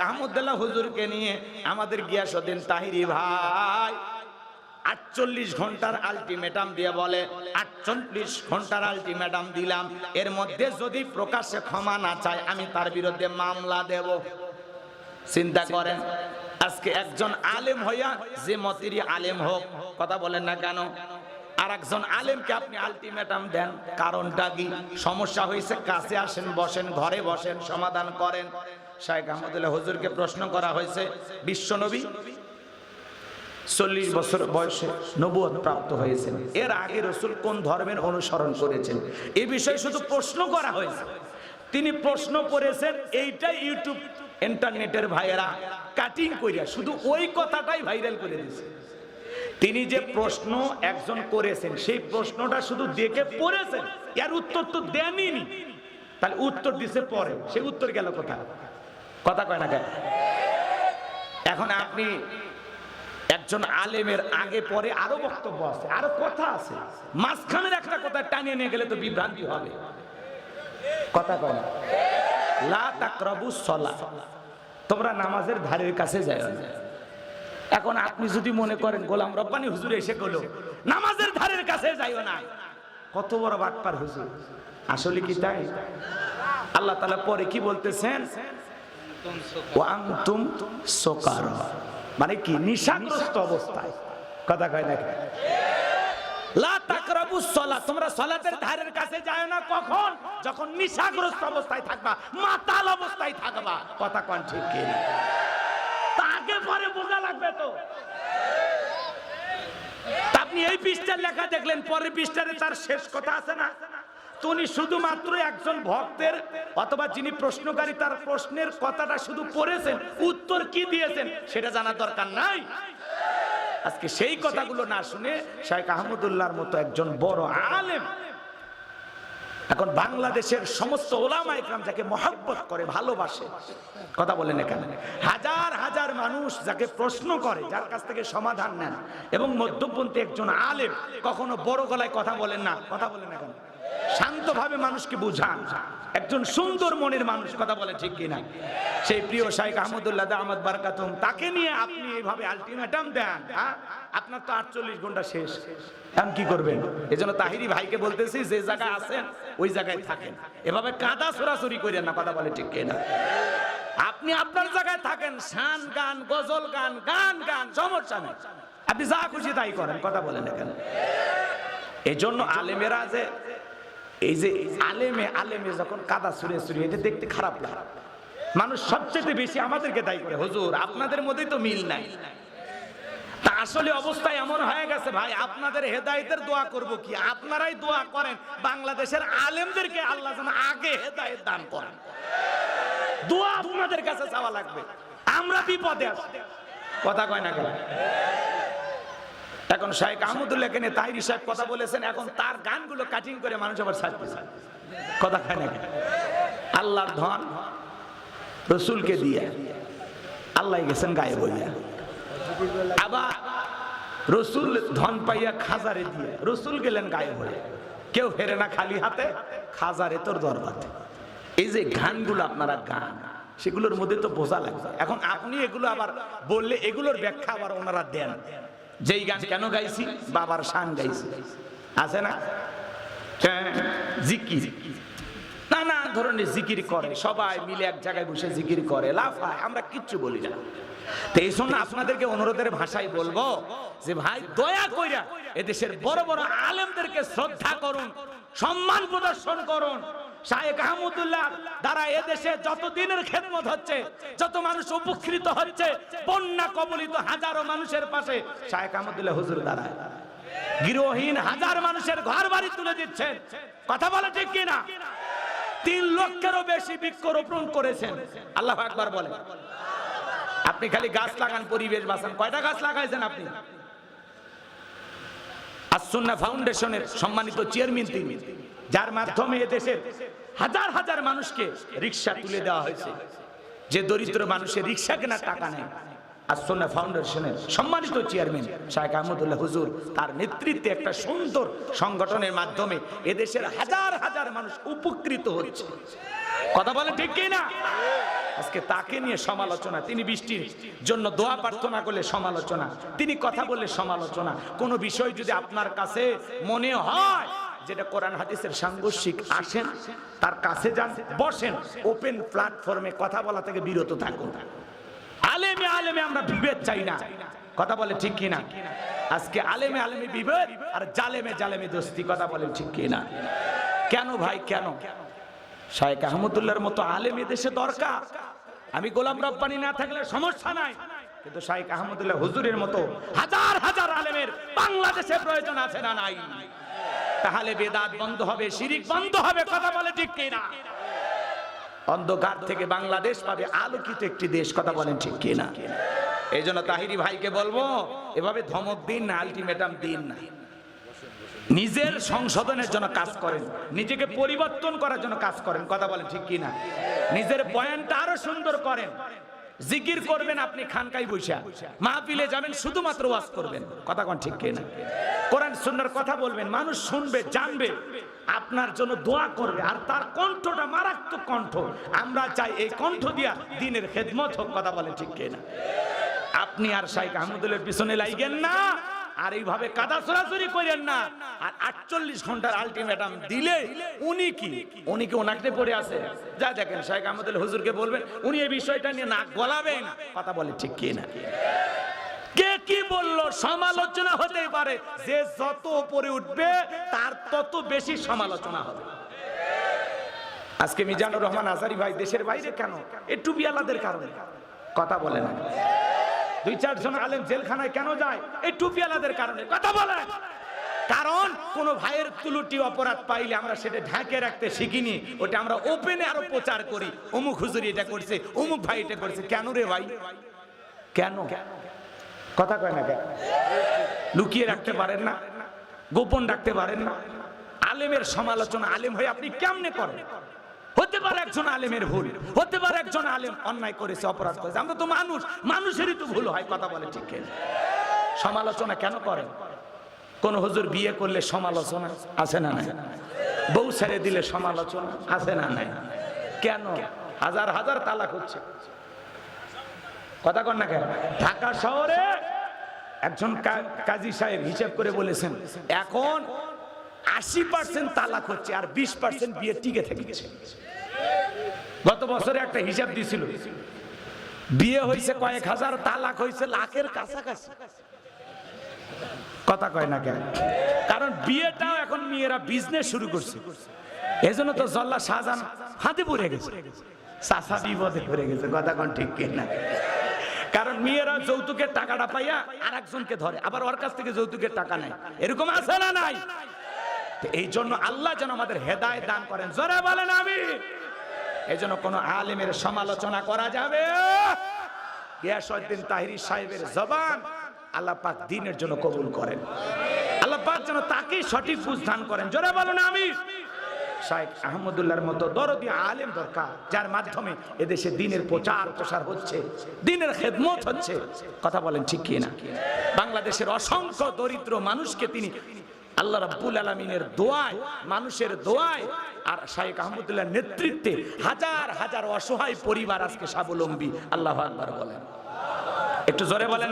আহমদুল্লাহ হুজুরকে নিয়ে আমাদের গিয়াসউদ্দিন তাহিরি ভাই 48 ঘন্টার আলটিমেটাম দিয়ে বলে 48 ঘন্টার আলটিমেটাম দিলাম, এর মধ্যে যদি প্রকাশ্যে ক্ষমা না চায় আমি তার বিরুদ্ধে মামলা দেব। চিন্তা করেন, আজকে একজন আলেম হইয়া যে মতিরই আলেম হোক, কথা বলেন না কেন, আর একজন আলেমকে আপনি আলটিমেটাম দেন, কারণটা কি? সমস্যা হয়েছে, কাছে আসেন, বসেন, ঘরে বসেন, সমাধান করেন। শাইখ আহমদুল্লাহ হুজুরকে প্রশ্ন করা হয়েছে, বিশ্বনবী 40 বছর বয়সে নবুয়ত প্রাপ্ত হয়েছেন, এর আগে রাসূল কোন ধর্মের অনুসরণ করেছেন, এই বিষয়ে শুধু প্রশ্ন করা হয়েছে। তিনি প্রশ্ন করেছেন, এইটাই ইউটিউব ইন্টারনেটের ভাইয়েরা কাটিং করিয়া শুধু ওই কথাটাই ভাইরাল করে দিয়েছে। তিনি যে প্রশ্ন একজন করেছেন, সেই প্রশ্নটা শুধু দেখে পড়েছেন, এর উত্তর তো দেনইনি, তাহলে উত্তর দিছে পরে, সেই উত্তর গেল কোথায়? কথা কয় না কেন? এখন আপনি একজন আলেমের আগে পরে আরো বক্তব্য আছে, আরো কথা আছে, মাঝখানের একটা কথা টানিয়ে নিয়ে গেলে তো বিভ্রান্তি হবে। কথা কয় না? লা তাকরাবুস সালাহ, তোমরা নামাজের ধারের কাছে যাও না। এখন আপনি যদি মনে করেন গোলাম রব্বানী হুজুর এসে গেল নামাজের ধারের কাছে যাইও না, কত বড় বাটপার হুজুর! আসলে কি তাই? আল্লাহ তাআলা পরে কি বলতেছেন? ওয়া আনতুম সুকারা, মানে কি? নিশাগ্রস্ত অবস্থায়। কথা কয় না? লা তাকরাবুস সালাহ, তোমরা সালাতের ধারের কাছে যাও না। কখন? যখন নিশাগ্রস্ত অবস্থায় থাকবা, মাতাল অবস্থায় থাকবা। কথা কোন ঠিক কি না? আগে পরে বোঝা লাগবে তো। আপনি এই পৃষ্ঠার লেখা দেখলেন, পরের পৃষ্ঠারে তার শেষ কথা আছে না? তিনি শুধুমাত্র একজন ভক্তের অথবা যিনি প্রশ্নকারী তার প্রশ্নের কথাটা শুধু পড়েছেন, উত্তর কি দিয়েছেন সেটা জানার দরকার নাই। আজকে সেই কথাগুলো না শুনে শাইখ আহমদুল্লাহর মতো একজন বড় আলেম, এখন বাংলাদেশের সমস্ত ওলামা ইকরাম যাকে মহব্বত করে, ভালোবাসে, কথা বলেন এখানে হাজার হাজার মানুষ যাকে প্রশ্ন করে, যার কাছ থেকে সমাধান নেন, এবং মধ্যপন্থী একজন আলেম কখনো বড় গলায় কথা বলেন না। কথা বলেন এখানে শান্তভাবে মানুষকে বুঝান, একজন সুন্দর মনের মানুষ। কথা বলে ঠিক কিনা? সেই প্রিয় শাইখ আহমদুল্লাহ দামাত বারাকাতুম, তাকে নিয়ে আপনি এইভাবে আলটিমেটাম দেন, আপনার তো 48 ঘন্টা শেষ, এখন কি করবেন? এজন্য তাহিরি ভাইকে বলতেছি, যে জায়গায় আছেন ওই জায়গায় থাকেন, এভাবে কাদা ছোড়াছুরি করেন না। কথা বলে ঠিক কিনা? আপনি আপনার জায়গায় থাকেন, শান গান, গজল গান, গান গান, সমস্যা নেই, আপনি যা খুশি তাই করেন। কথা বলেন এখানে। এই জন্য আলেমেরা যে এই যে আলেমে যখন কাদা ছুঁড়ে এটা দেখতে খারাপ লাগে। মানুষ সবচেয়ে বেশি আমাদেরকে দায়ী করে, হুজুর আপনাদের মধ্যেই তো মিল নাই। তা আসলে অবস্থা এমন হয়ে গেছে ভাই, আপনাদের হেদায়েতের দোয়া করব কি? আপনারাই দোয়া করেন বাংলাদেশের আলেমদেরকে আল্লাহ যেন আগে হেদায়েত দান করেন। দোয়া আপনাদের কাছে চাওয়া লাগবে, আমরা বিপদে আছি। কথা কয় না কেন? এখন শাইখ আহমদুল্লাহকে নিয়ে তাহিরি সাহেব কথা বলেছেন, এখন তার গানগুলো কাটিং করে মানুষ আবার ছাড়তেছে। কথা কয় না কেন? আল্লাহর ধন রসুলকে দিয়ে আল্লাহ গেছেন গায়ে বইয়া, আবার রসুল ধন পাইয়া খাজারে দিয়ে রসুল গেলেন গায়ে হয়ে। কেউ ফেরে না খালি হাতে, খাজারে তোর দরবারে। এই যে গানগুলো আপনারা গান, সেগুলোর মধ্যে তো বোঝা লাগবে। এখন আপনি এগুলো আবার বললে এগুলোর ব্যাখ্যা আবার ওনারা দেন, যেই গান কেন গাইছি, বাবার শান গাইছি, আছে না? জিকির, নানা ধরনের জিকির করে, সবাই মিলে এক জায়গায় বসে জিকির করে, লাফায়, আমরা কিচ্ছু বলি না। তো এই জন্য আপনাদেরকে অনুরোধের ভাষায় বলবো যে ভাই দয়া কইরা এদেশের বড় বড় আলেমদেরকে শ্রদ্ধা করুন, সম্মান প্রদর্শন করুন। শাইখ আহমদুল্লাহ দ্বারা এদেশে যত দিনের খেদমত হচ্ছে, যত মানুষ উপকৃত হচ্ছে, বন্যা কবলিত হাজারো মানুষের পাশে শাইখ আহমদুল্লাহ হুজুর দাঁড়ায়, গৃহহীন হাজার মানুষের ঘর বাড়ি তুলে দিচ্ছেন। কথা বলে ঠিক কিনা? 3 লক্ষেরও বেশি বৃক্ষরোপণ করেছেন। আল্লাহু আকবার বলে। আপনি খালি গাছ লাগান, পরিবেশ বাঁচান, কয়টা গাছ লাগাইছেন আপনি? আস-সুন্নাহ ফাউন্ডেশনের সম্মানিত চেয়ারম্যান তিনি, যার মাধ্যমে এদেশের হাজার হাজার মানুষকে রিকশা তুলে দেওয়া হয়েছে। যে দরিদ্র মানুষের রিকশা কেনার টাকা নেই, আস-সুন্নাহ ফাউন্ডেশনের সম্মানিত চেয়ারম্যান শাইখ আহমদুল্লাহ হুজুর, তার নেতৃত্বে একটা সুন্দর সংগঠনের মাধ্যমে এদেশের হাজার হাজার মানুষ উপকৃত হচ্ছে। কথা বলে ঠিক কিনা? আজকে তাকে নিয়ে সমালোচনা, তিনি বৃষ্টির জন্য দোয়া প্রার্থনা করলে সমালোচনা, তিনি কথা বললে সমালোচনা। কোনো বিষয় যদি আপনার কাছে মনে হয় যেটা কোরআন হাদিসের সাংঘর্ষিক, আসেন তার কাছে যান, বসেন, ওপেন প্ল্যাটফর্মে কথা বলা থেকে বিরত থাকুন। আলেমে আলেমে আমরা বিভেদ চাই না, কথা বলে ঠিক কিনা? আজকে আলেমে আলেমে বিভেদ আর জালেমে জালেমে দোস্তি, কথা বলেন ঠিক কিনা? কেন ভাই, কেন? শাইখ আহমদুল্লাহর মতো আলেম এদেশে দরকার। আমি গোলাম রব্বানী না থাকলে সমস্যা নাই, কিন্তু শাইখ আহমদুল্লাহ হুজুরের মতো হাজার হাজার আলেমের বাংলাদেশে প্রয়োজন আছে না নাই? তাহলে বেদাত বন্ধ হবে, শিরিক বন্ধ হবে, কথা বলে ঠিক কিনা? অন্ধকার থেকে বাংলাদেশ পাবে আলোকিত একটি দেশ, কথা বলেন ঠিক কিনা? এই জন্য তাহিরি ভাইকে বলবো, এভাবে ধমক দিন না, আলটিমেটাম দিন না, নিজের সংশোধনের জন্য কাজ করেন, নিজেকে পরিবর্তন করার জন্য কাজ করেন, কথা বলেন ঠিক কিনা? নিজের বয়ানটা আরো সুন্দর করেন, জিকির করবেন, আপনি খানকায় বৈশা মাহফিলে যাবেন, শুধুমাত্র ওয়াজ করবেন, কথা কোন ঠিক কিনা? কোরআন সুন্নাহর কথা বলবেন, মানুষ শুনবে, জানবে, আপনার জন্য দোয়া করবে, আর তার কণ্ঠটা মারাত্মক কণ্ঠ। আমরা চাই এই কণ্ঠ দিয়া দ্বীনের খেদমত হোক, কথা বলেন ঠিক কিনা? আপনি আর শাইখ আহমদুল্লাহর পিছনে লাইগেন না, আর এইভাবে কাদা ছড়াছড়ি করেন না। আর 48 ঘন্টার আলটিমেটাম দিলে উনি কি ওনাকে পড়ে আছে, যা দেখেন শাইখ আহমদুল্লাহ হুজুরকে বলবেন, উনি এই বিষয়টা নিয়ে নাক গলাবেন, কথা বলে ঠিক কিনা? কে কি বললো, সমালোচনা হতেই পারে, যে যত উপরে উঠবে তার তত বেশি সমালোচনা হবে। আজকে মিজানুর রহমান আজারি ভাই দেশের বাইরে কেন? এই টুপিওয়ালাদের কারণে, কথা বলে না। 2-4 জন আলেম জেলখানায় কেন যায়? এই টুপিওয়ালাদের কারণে, কথা বলে। কারণ কোন ভাইয়ের তুলুটি অপরাধ পাইলে আমরা সেটা ঢাকে রাখতে শিখিনি, ওটা আমরা ওপেনে আরো প্রচার করি, অমুক হুজুর এটা করছে, অমুক ভাই এটা করছে। কেন রে ভাই, কেন? কথা কয় না কেন? লুকিয়ে রাখতে পারেন না, গোপন রাখতে পারেন না? আলেমের সমালোচনা আলেম হয়ে আপনি কেমনে করেন? হতে পারে একজন আলেমের ভুল, হতে পারে একজন আলেম অন্যায় করেছে, অপরাধ করেছে, আমরা তো মানুষ, মানুষেরই তো ভুল হয়, কথা বলে ঠিক কিনা? সমালোচনা কেন করেন? কোন হুজুর বিয়ে করলে সমালোচনা আছে না নাই? বউ ছেড়ে দিলে সমালোচনা আছে না নাই? কেন? হাজার হাজার তালাক হচ্ছে, কথা কন না কেন? ঢাকা শহরে একজন কাজী সাহেব হিসাব করে বলেছেন, এখন 80% তালাক হচ্ছে, আর 20% বিয়ে টিকে থেকেছে। গত বছরে একটা হিসাব দিছিল, বিয়ে হয়েছে কয়েক হাজার, তালাক হয়েছে লাখের কাছাকাছি, কথা কয় না কেন? কারণ বিয়েটাও এখন মেয়েরা বিজনেস শুরু করছে। এজন্য তো জল্লা শাহজাহান হাতে পড়ে গেছে, চাচা বিপদে পড়ে গেছে, কথা কোন ঠিক কিনা? কারণ মেয়েরা যৌতুকের টাকাটা পাইয়া আর একজনকে ধরে, আবার ওর কাছ থেকে যৌতুকের টাকা নেয়, এরকম আছে না নাই? এই জন্য আল্লাহ যেন আমাদের হেদায়েত দান করেন, জোরে বলেন আমিন। এই জন্য কোন আলেমের সমালোচনা করা যাবে? গিয়াসউদ্দিন তাহিরি সাহেবের জবান আল্লাহ পাক দ্বীনের জন্য কবুল করেন, আল্লাহ পাক যেন তাকে সঠিক বুঝ দান করেন, জোরে বলেন আমিন। শাইখ আহমদুল্লাহর মতো দরদি আলেম দরকার, যার মাধ্যমে এদেশে দ্বীনের প্রচার প্রসার হচ্ছে, দ্বীনের খেদমত হচ্ছে, কথা বলেন ঠিক কিনা? বাংলাদেশের অসংখ্য দরিদ্র মানুষকে তিনি আল্লাহ রাব্বুল আলামিনের দোয়ায়, মানুষের দোয়ায় আর শাইখ আহমদুল্লাহর নেতৃত্বে হাজার হাজার অসহায় পরিবার আজকে স্বাবলম্বী। আল্লাহু আকবার বলেন, একটু জোরে বলেন।